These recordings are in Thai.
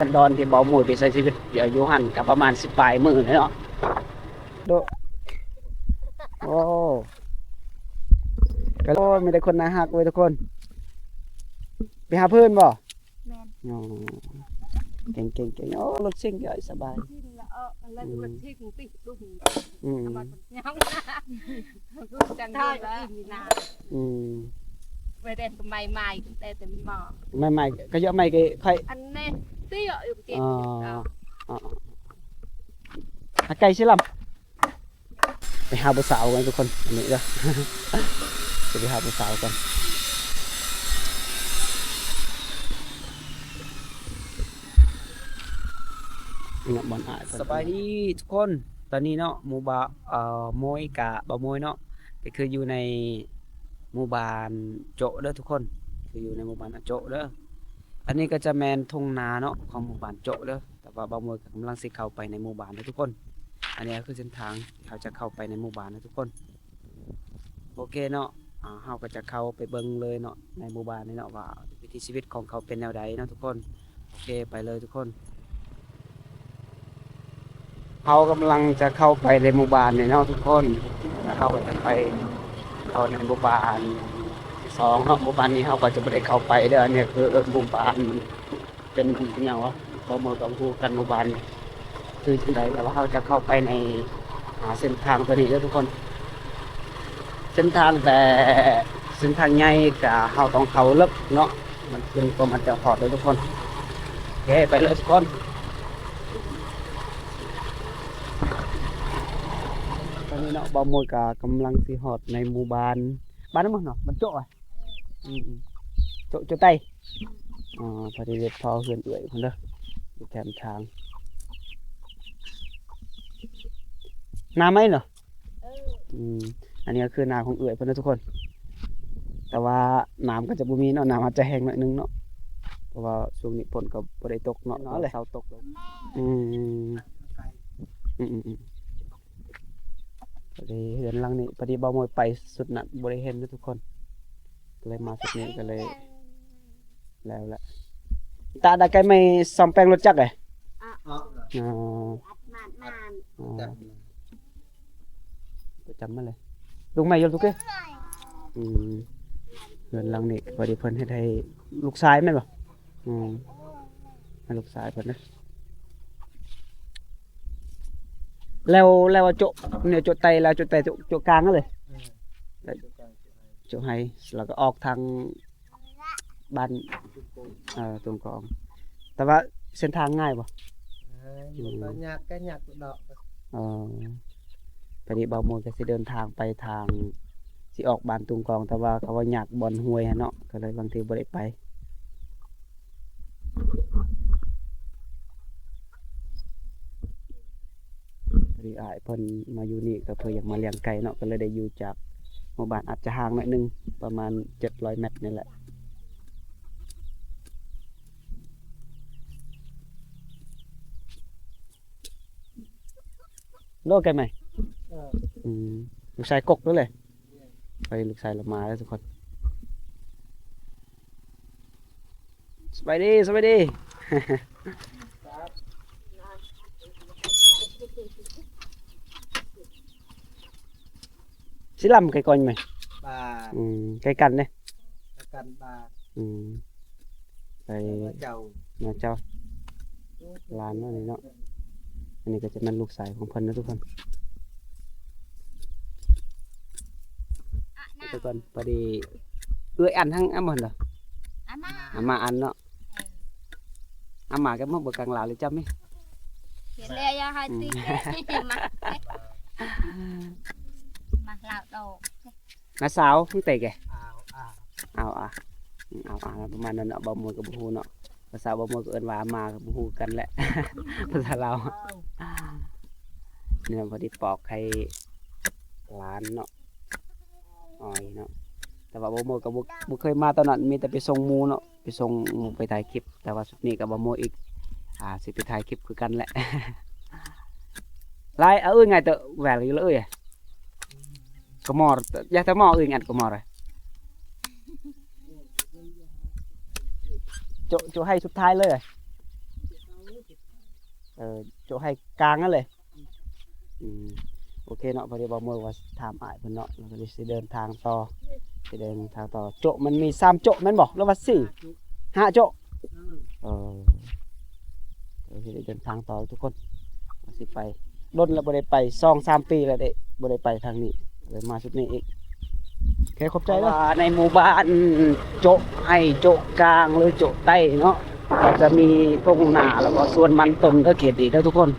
สันดอนที่บ่หมวยไปใช้ชีวิตอยู่หันกับประมาณ10 ปลายมื้อเนาะโดโอ้ก็โอ้มีแต่คนน่ารักเว้ยทุกคนไปหาเพื่อนบ่แม่นอ๋อเก่งโอ้รถซิ่งใหญ่สบายที่ละแล้วรถที่ติดลูกอืมมันยังลูกจังเลยว่าอีนาไปเรียนกับใหม่ๆแต่หมอใหม่ก็เยอะใหม่ก็ใครอันนี้ตี้อยู่เจ็บไก่สิลำไปหาผู้สาวกันทุกคนอันนี้เด้อจะไปหาผู้สาวกันเนี่ยบอลอ่ะสบายดีทุกคนตอนนี้เนาะหมู่บ้านมวยกะบ่มวยเนาะก็คืออยู่ในหมู่บ้านโจะเด้อทุกคนคืออยู่ในหมู่บ้านโจะเด้ออันนี้ก็จะแมนทุ่งนาเนาะของหมู่บ้านโจะเด้อแต่ว่าบ่มวยกำลังสิเข้าไปในหมู่บ้านเด้อทุกคนอันนี้คือเส้นทางที่เขาจะเข้าไปในหมู่บ้านนะทุกคนโอเคเนาะเราก็จะเข้าไปเบิ่งเลยเนาะในหมู่บ้านนี่เนาะว่าวิถีชีวิตของเขาเป็นแนวใดเนาะทุกคนโอเคไปเลยทุกคนเขากำลังจะเข้าไปในหมู่บ้านนี่เนาะทุกคนเขาก็จะไปเข้าในหมู่บ้าน2เนาะหมู่บ้านนี้เขาก็จะไม่ได้เข้าไปเด้อเนี่ยคือหมู่บ้านเป็นอย่างวะบ่มือกับผู้กันหมู่บ้านคือจังไดแต่ว่าเขาจะเข้าไปในเส้นทางตัวนี้เด้อทุกคนเส้นทางแต่เส้นทางใหญ่ก็เขาต้องเข้าลึกเนาะมันเป็นประมาณจะพอดเลยทุกคนโอเคไปเลยทุกคนตอนนี้เนาะบ่าวมวยก็กำลังสิฮอดในหมู่บ้านนั้นมั้งเนาะมันโจ้อ่ะโจ้ไตพอดีเด็ดพอเฮือนเอื้อยพุ่นเด้ออยู่แคมทางนาไหมเนาะอันนี้ก็คือนาของเอื้อยเพิ่นนะทุกคนแต่ว่าน้ำก็จะบ่มีเนาะน้ำอาจจะแห้งหน่อยนึงเนาะเพราะว่าช่วงนี้ฝนก็บ่ได้ตกเนาะเช้าตกเลยพอดีเห็นหลังนี้พอดีบ่าวมวยไปสุดนั้นบ่ได้เห็นนะทุกคนก็เลยมาสุดนี้ก็เลยแล้วแหละตาได้ไกลไม่ซ่อมแปลงรถจักรจำมาเลยลุงไม่ยกทุกเก้เงินหลังนี่พอดีเพิ่นเฮ็ดให้ลูกชายแม่นบ่ให้ลูกชายเพิ่นนะแล้วโจะเนี่ยโจะไตแล้วโจะไตโจะกลางนั่นเลยโจะให้แล้วก็ออกทางบ้านตรงกองแต่ว่าเส้นทางง่ายบ่ยากก็ยากดอกพอดีบ่าวมวยก็สิเดินทางไปทางสิออกบ้านตุงกองแต่ว่าเขาว่าอยากบ่อนห้วยเนาะก็เลยบางทีบ่ได้ไปพอดีอ้ายเพิ่นมาอยู่นี่ก็เพื่ออยากมาเลี้ยงไก่เนาะก็เลยได้อยู่จากหมู่บ้านอาจจะห่างหน่อยนึงประมาณ700 เมตรนี่แหละโลกไกลไหมลูกชายกกด้วยเลยไปลูกชายละมาแล้วทุกคนสบายดีสิลำไก่ก่อนไหมไก่กันเนี่ยกันบาไปเจ้าลานนั่นนี่เนาะอันนี้ก็จะเป็นลูกสายของเพิ่นนะทุกคนทุกคนพอดีอันทั้งหมดเหรอมาอันเนาะมาก็มาเบิกกลางลาวหรือจำไหมเห็นเลยยาให้ตีมาลาวโตน้าสาวเพิ่งเตะแกเอาประมาณนั้นเนาะบ่มวยกับบ่ฮู้เนาะภาษาบ่มวยก็เอิ้นว่ามากับบ่ฮู้กันแหละภาษาลาวเนี่ยพอดีปอกให้ร้านเนาะอ้อยเนาะแต่ว่าบ่มวยก็บ่เคยมาตอนนั้นมีแต่ไปส่งหมู่เนาะไปส่งหมู่ไปถ่ายคลิปแต่ว่าสุดนี้ก็บ่มวยอีกสิไปถ่ายคลิปคือกันแหละลายเอ้ยไงเตอะแหวกอยู่เลยก็มออยากจะมออื่นงัดก็มอเลยโจให้สุดท้ายเลย โจให้กลางนั่นเลยโอเคเนาะพอดีบ่มื้อว่าถามอ้ายเพิ่นเนาะแล้วก็สิเดินทางต่อโจมันมี3โจแม่นบ่หรือว่า4 5โจสิได้เดินทางต่อทุกคนสิไปดนแล้วบ่ได้ไป2-3 ปีแล้วเด้บ่ได้ไปทางนี้เลยมาสุดนี้อีกโอเคขอบใจเด้อในหมู่บ้านโจให้โจกลางหรือโจใต้เนาะก็จะมีทุ่งนาแล้วก็สวนมันต้นก็เขตดีเด้อทุกคน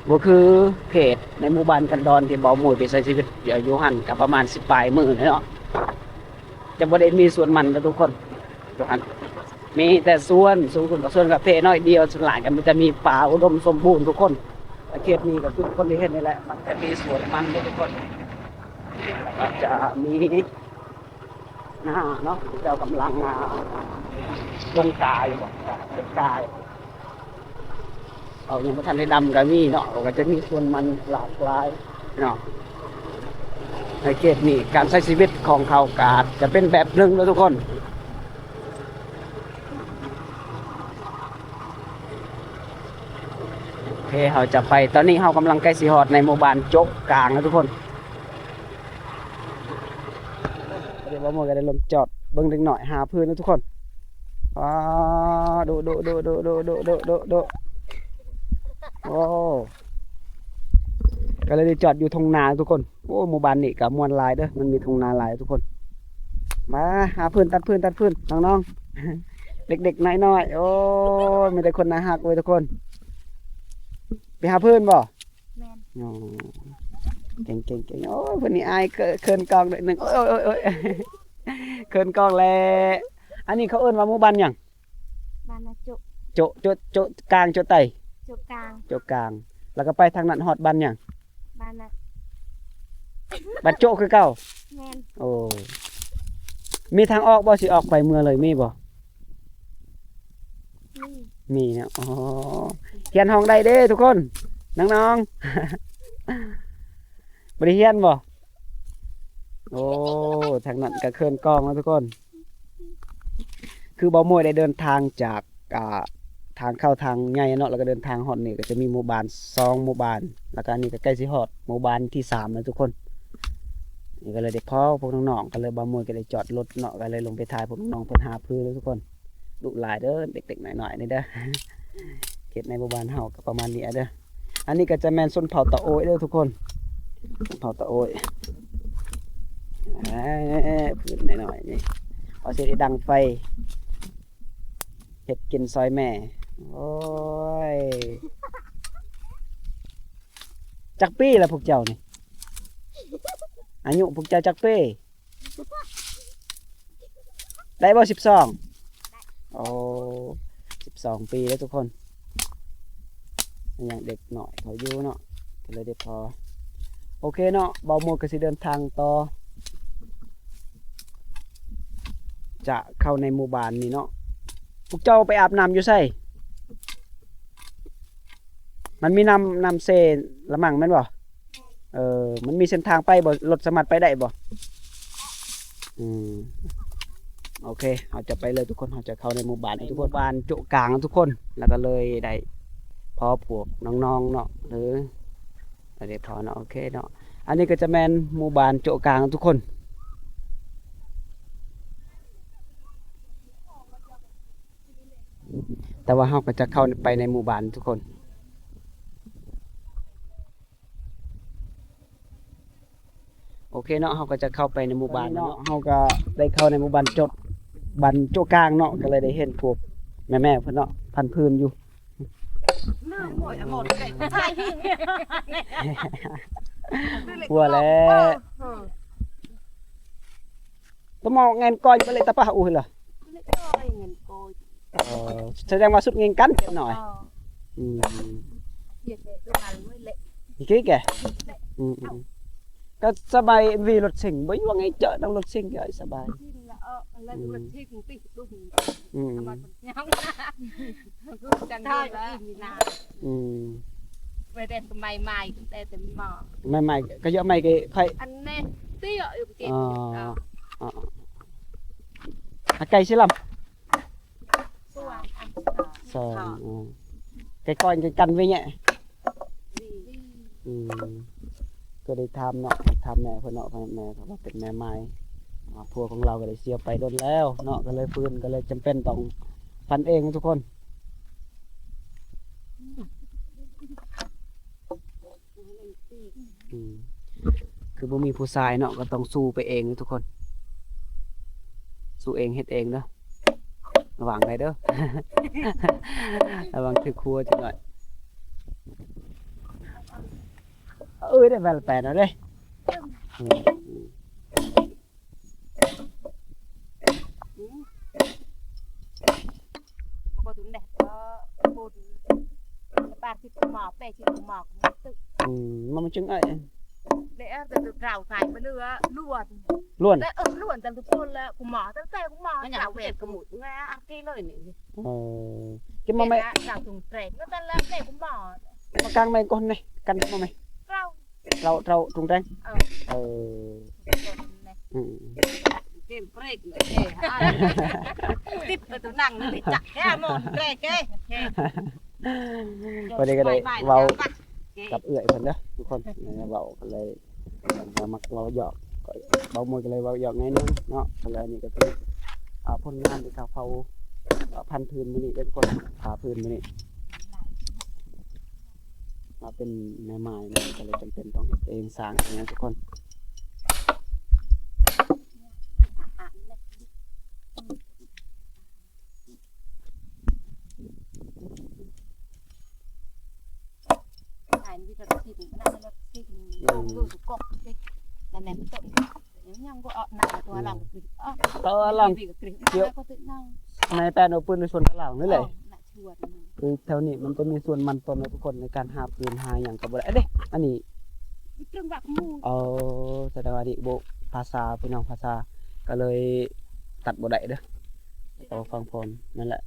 บ่คือเขตในหมู่บ้านกันดอนที่บ่หมู่ไปใช้ชีวิตอยู่หั่นก็ประมาณ10ปลายมื้อเนาะจะบ่ได้มีสวนมันเด้อทุกคนอยู่หั่นมีแต่สวนสูงสุดก็สวนกาแฟน้อยเดียวส่วนหลายก็มันจะมีป่าอุดมสมบูรณ์ทุกคนเขตนี้ก็ทุกคนที่เห็นนี่แหละมันจะมีสวนมันทุกคนก็จะมีหน้าเนาะเจ้ากำลังลงกายบอกเป็นกายเอาอย่างพระท่านได้ดำก็มีเนาะก็จะมีส่วนมันหลากหลายเนาะในเขตนี้การใช้ชีวิตของเขากาดจะเป็นแบบหนึ่งแล้วทุกคนโอเคเขาจะไปตอนนี้เขากำลังใกล้สีหอดในหมู่บ้านโจ๊กกลางแล้วทุกคนเดี๋ยวเราก็ได้ลงจอดเบิ่งเล็กหน่อยหาพื้นนะทุกคนดูโอ้ก็เลยได้จอดอยู่ทงนาทุกคนโอ้หมู่บ้านนี่กับมวลลายเด้อมันมีทงนาลายทุกคนมาหาพื้นตัดพื้นน้องๆเด็กๆน้อยๆโอ้มีแต่คนน่ารักเว้ยทุกคนไปหาพื้นบ่แม่นอ๋อเก่งโอ้ยคนนี้อายเคินกองหนึ่งโอ้ยเคินกองแล้วอันนี้เขาเอิ้นว่าหมู่บ้านหยังบ้านนะโจกลางโจไตโจกลางแล้วก็ไปทางนั้นฮอดบ้านหยังบ้านนะบ้านโจคือเก่าแม่นโอ้มีทางออกบ่สิออกไปเมืองเลยมีบ่มีเนาะอ๋อเขียนห้องได้เด้ทุกคนน้องๆบ่ได้เขียนบ่โอ้ทางนั้นก็เคินกองแล้วทุกคนคือบ่มวยได้เดินทางจากทางเข้าทางใหญ่เนาะแล้วก็เดินทางฮอดนี่ก็จะมีหมู่บ้าน2หมู่บ้านแล้วก็อันนี้ก็ใกล้สิฮอดหมู่บ้านที่3แล้วทุกคนนี่ก็เลยได้พ่อพวกน้องๆก็เลยบ่มวยก็ได้จอดรถเนาะก็เลยลงไปถ่ายพวกน้องๆเพิ่นหาพื้นแล้วทุกคนดุหลายเด้อเด็กๆหน่อยๆนี่เด้อเขตในหมู่บ้านเฮาก็ประมาณนี้เด้ออันนี้ก็จะแม่นชนเผ่าตะโอยเด้อทุกคนชนเผ่าตะโอยพื้นหน่อยๆนี่พอสิได้ดังไฟเห็ดกินซอยแม่โอ้ยจักปี้ละพวกเจ้านี่อายุพวกเจ้าจักปี้ได้บ่12โอ้12 ปีแล้วทุกคนอย่างเด็กหน่อยเขาอยู่เนาะก็เลยได้พอโอเคเนาะเบาโมก็สิเดินทางต่อจะเข้าในหมู่บ้านนี่เนาะพวกเจ้าไปอาบน้ำอยู่ไสมันมีน้ำเซละมั่งแม่นบ่มันมีเส้นทางไปบ่รถสามารถไปได้บ่โอเคเราจะไปเลยทุกคนเราจะเข้าในหมู่บ้านทุกคนบ้านโจกลางทุกคนแล้วก็เลยได้พอพวกน้องๆเนาะหรืออะไรพอเนาะโอเคเนาะอันนี้ก็จะแม่นหมู่บ้านโจกลางทุกคนแต่ว่าเราก็จะเข้าไปในหมู่บ้านทุกคนโอเคเนาะเราก็จะเข้าไปในหมู่บ้านเนาะเราก็ได้เข้าในหมู่บ้านโจกลางเนาะก็เลยได้เห็นพวกแม่เพิ่นเนาะพันพื้นอยู่หัวแล้วต้องมองเงินก้อยไปเลยตาป้าอุ้ยเหรอแสดงว่าสุดเงินกันหน่อยอีกทีแกก็สบายvìรถสิงบ่อยู่ว่าไงเจอต้องรถสิงก็สบายไปเรียนกับใหม่แต่หมอใหม่ก็เยอะใหม่ก็ใครอันนี้ตี้อยู่เจ็บไก่สิลำส่วน cái coi cái căn với nhẹก็ได้ทำเนาะทำแม่เพิ่นเนาะแม่เขาว่าเป็นแม่ไม้พัวของเราก็ได้เสียไปโดนแล้วเนาะก็เลยฟื้นก็เลยจำเป็นต้องฟันเองทุกคนคือบ่มีผู้ชายเนาะก็ต้องสู้ไปเองทุกคนสู้เองเฮ็ดเองเด้อระวังได้เด้อ ระวังถือครัวจังหน่อยได้แวลแปดแล้วเด้บ่ถึงแดดก็บ่ถึงปาดที่หมอกไปที่หมอกตึกมันจึงไอ้để từ rào thải mà đưa luôn luôn đấy luôn từ phun là cũng mỏ tới tay cũng mỏ rào về cũng một nghe ăn cái lời này cái mà mày rào thùng trẻ nó ta làm để cũng mỏ mà càng mày con này căn mà mày rau trùng trang tìm break tiếp vào tủ năng nó bị chặt cái một break cáiไปได้ก็ได้เว้ากับเอื้อยเพิ่นเด้อทุกคนเว้าก็เลยมักเว้าหยอกเบามวยก็เลยเว้าหยอกนิดนึงเนาะก็เลยนี่ก็คือผลงานที่เขาเผาพันธุ์พื้นมื้อนี้เด้อทุกคนผ่าพื้นมื้อนี้มาเป็นแม่ไม้นะก็เลยจำเป็นต้องเฮ็ดเองสร้างอย่างนี้ทุกคนvì là thịt nó là thịt đủ cọc cái là ném tội những nhang có ọt nặngตัวหลังตัวหลังเยอะในแปลนเอาปืนในส่วนตะหลังนี่แหละคือแถวนี้มันจะมีส่วนมันต้นทุกคนในการหาปืนหาอย่างกับบ่ได้เด้อันนี้แสดงว่าดิโบภาษาพี่น้องภาษาก็เลยตัดบ่ได้เด้อเอาฟังพรนั่นแหละ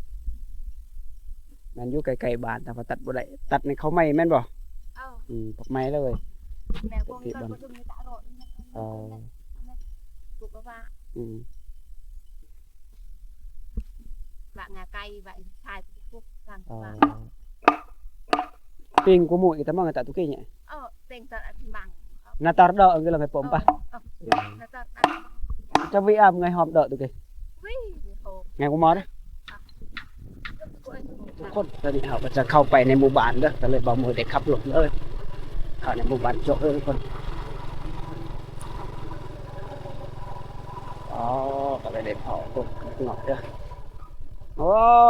มันอยู่ไกลๆบ้านแต่ว่าตัดบ่ได้ตัดในเขาไม่แม่นบ่ปักไม้เลยแม่พวกนี้ก็ต้องมีตาโรดถูกป่ะbạn ngà cây vậy xài thuốc rằng tiền của muội kita mah ngata tuki nya tiền tận bằng natar đỡ cái là phải pompa cho vi am ngày họp đỡ tuki ngày của mò đấy ทุกคนตอนนี้เราก็จะเข้าไปในหมู่บ้านเด้อก็เลยบ่มือได้ขับรถเลยเข้าในหมู่บ้านโจ๊กเลยทุกคนก็เลยได้เผาพวกหน่อยเด้อ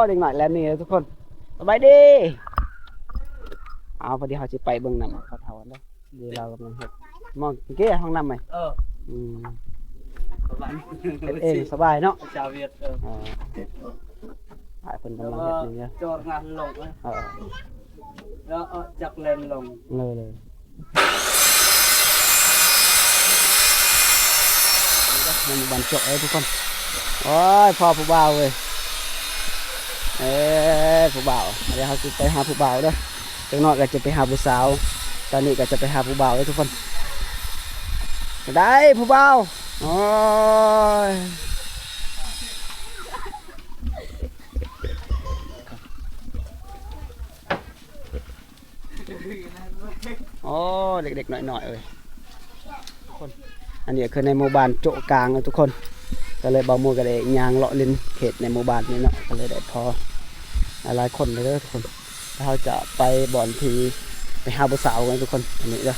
เด็กหน่อยแล้วนี่ทุกคนสบายดีพอดีเขาจะไปเบิ่งน้ำเขาเท่าเด้อเดี๋ยวเรากำลังเฮ็ดมองเกี้ห้องน้ำไหมเฮ็ดเองสบายเนาะชาวเวียดหายคนกำลังเฮ็ดอย่างเงี้ยจอดงานลงแล้วจักเลนลงเลยมันบรรจบทุกคนโอ้ยพ่อผู้บ่าวเว้ยผู้บ่าวเดี๋ยวเขาจะไปหาผู้บ่าวเด้อจังน้อยก็จะไปหาผู้สาวตอนนี้ก็จะไปหาผู้บ่าวทุกคนได้ผู้บ่าวโอ้ยเด็กๆหน่อยๆเลยคนอันนี้คือในหมู่บ้านโจ๊กกลางทุกคนก็เลยบ่าวมูก็เลยยางเลาะลินเขตในหมู่บ้านนี้เนาะก็เลยได้พอหลายคนเลยทุกคนเราจะไปบ่อนทีไปหาผู้สาวกันทุกคนอันนี้เด้อ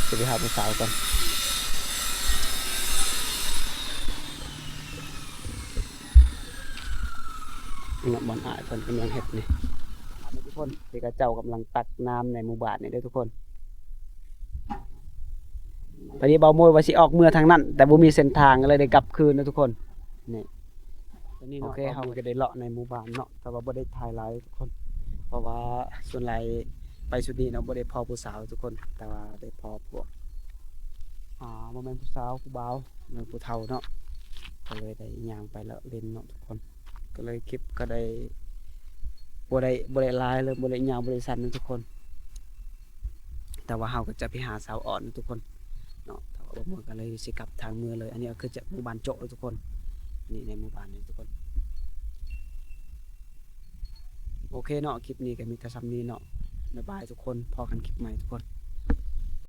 จะไปหาผู้สาวกันนี่บ่อนอ้ายเพิ่นกำลังเฮ็ดนี่ทุกคนที่กระเจ้ากำลังตักน้ำในหมู่บ้านนี่ด้วยทุกคนตอนนี้เบาโมยว่าสิออกเมื่อทางนั้นแต่บ่มีเส้นทางเลยได้กลับคืนนะทุกคนนี่ตอนนี้โอเคเฮาก็ได้เลาะในหมู่บ้านเนาะแต่ว่าบ่ได้ถ่ายหลายทุกคนเพราะว่าส่วนหลายไปสุดนี้เนาะบ่ได้พอผู้สาวทุกคนแต่ว่าได้พอพวกบ่แม่นผู้สาวผู้บ่าวแม่นผู้เฒ่าเนาะก็เลยได้ย่างไปเลาะเล่นเนาะทุกคนก็เลยคลิปก็ได้บ่ได้ลายเลยบ่ได้ยาวบ่ได้สั้นนะทุกคนแต่ว่าเฮาก็จะไปหาสาวอ่อนทุกคนเนาะแต่ว่าบ่มื้อก็เลยสิกลับทางเมืองเลยอันนี้ก็คือจะหมู่บ้านโจ๊กทุกคนนี่ในหมู่บ้านนี้ทุกคน โอเคเนาะคลิปนี้ก็มีแต่ซ้ำนี้เนาะบ๊ายบายทุกคนพอกันคลิปใหม่ทุกคน